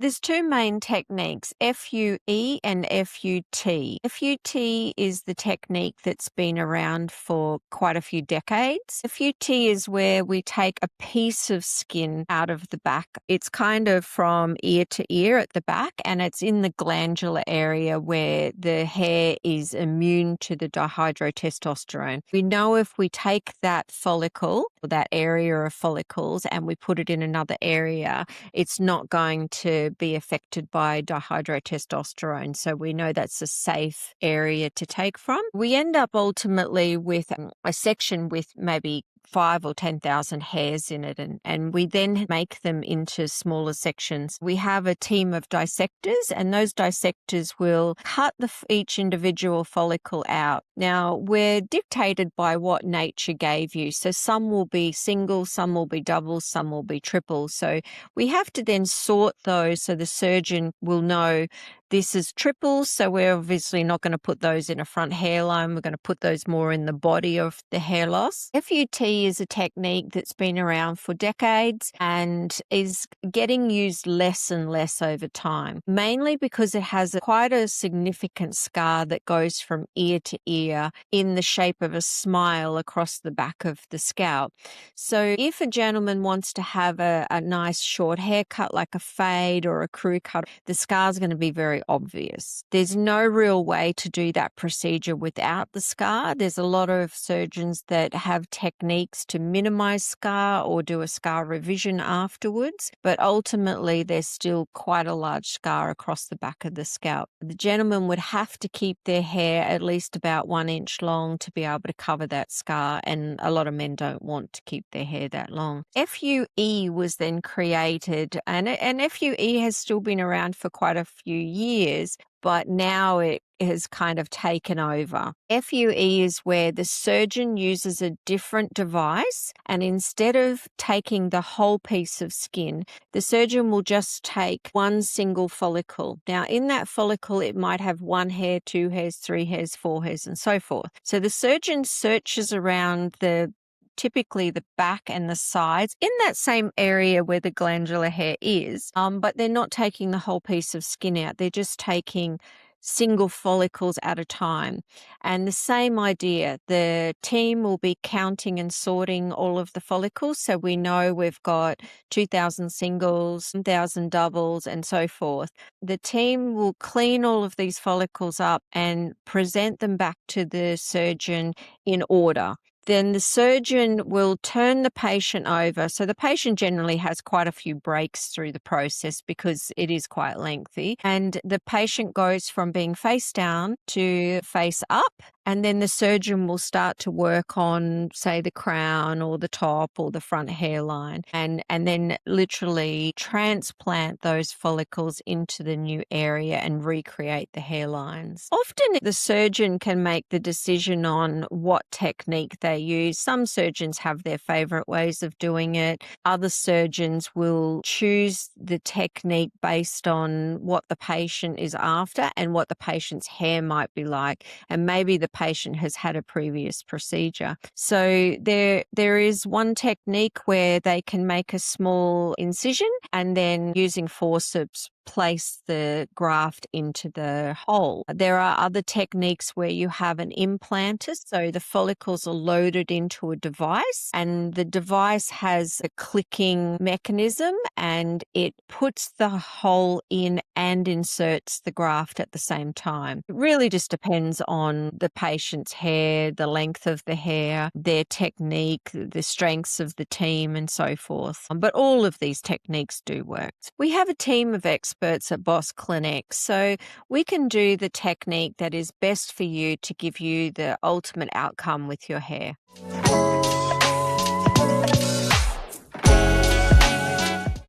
There's two main techniques, FUE and FUT. FUT is the technique that's been around for quite a few decades. FUT is where we take a piece of skin out of the back. It's kind of from ear to ear at the back, and it's in the glandular area where the hair is immune to the dihydrotestosterone. We know if we take that follicle, that area of follicles, and we put it in another area, it's not going to be affected by dihydrotestosterone. So we know that's a safe area to take from. We end up ultimately with a section with maybe 5 or 10,000 hairs in it, and we then make them into smaller sections. We have a team of dissectors, and those dissectors will cut each individual follicle out. Now, we're dictated by what nature gave you. So some will be single, some will be double, some will be triple. So we have to then sort those so the surgeon will know this is triple, so we're obviously not going to put those in a front hairline. We're going to put those more in the body of the hair loss. FUT is a technique that's been around for decades and is getting used less and less over time, mainly because it has quite a significant scar that goes from ear to ear in the shape of a smile across the back of the scalp. So if a gentleman wants to have a nice short haircut like a fade or a crew cut, the scar is going to be very obvious. There's no real way to do that procedure without the scar. There's a lot of surgeons that have techniques to minimize scar or do a scar revision afterwards, but ultimately there's still quite a large scar across the back of the scalp. The gentleman would have to keep their hair at least about 1 inch long to be able to cover that scar, and a lot of men don't want to keep their hair that long. FUE was then created, and FUE has still been around for quite a few years, but now it has kind of taken over. FUE is where the surgeon uses a different device, and instead of taking the whole piece of skin, the surgeon will just take one single follicle. Now, in that follicle, it might have 1 hair, 2 hairs, 3 hairs, 4 hairs, and so forth. So the surgeon searches around typically the back and the sides in that same area where the glandular hair is, but they're not taking the whole piece of skin out. They're just taking single follicles at a time. And the same idea, the team will be counting and sorting all of the follicles. So we know we've got 2,000 singles, 1,000 doubles, and so forth. The team will clean all of these follicles up and present them back to the surgeon in order. Then the surgeon will turn the patient over. So the patient generally has quite a few breaks through the process because it is quite lengthy. And the patient goes from being face down to face up. And then the surgeon will start to work on, say, the crown or the top or the front hairline, and then literally transplant those follicles into the new area and recreate the hairlines. Often the surgeon can make the decision on what technique they use. Some surgeons have their favorite ways of doing it. Other surgeons will choose the technique based on what the patient is after and what the patient's hair might be like, and maybe the patient has had a previous procedure. So there is one technique where they can make a small incision and then using forceps place the graft into the hole. There are other techniques where you have an implanter, so the follicles are loaded into a device, and the device has a clicking mechanism and it puts the hole in and inserts the graft at the same time. It really just depends on the patient's hair, the length of the hair, their technique, the strengths of the team, and so forth. But all of these techniques do work. We have a team of experts at Boss Clinic, so we can do the technique that is best for you to give you the ultimate outcome with your hair.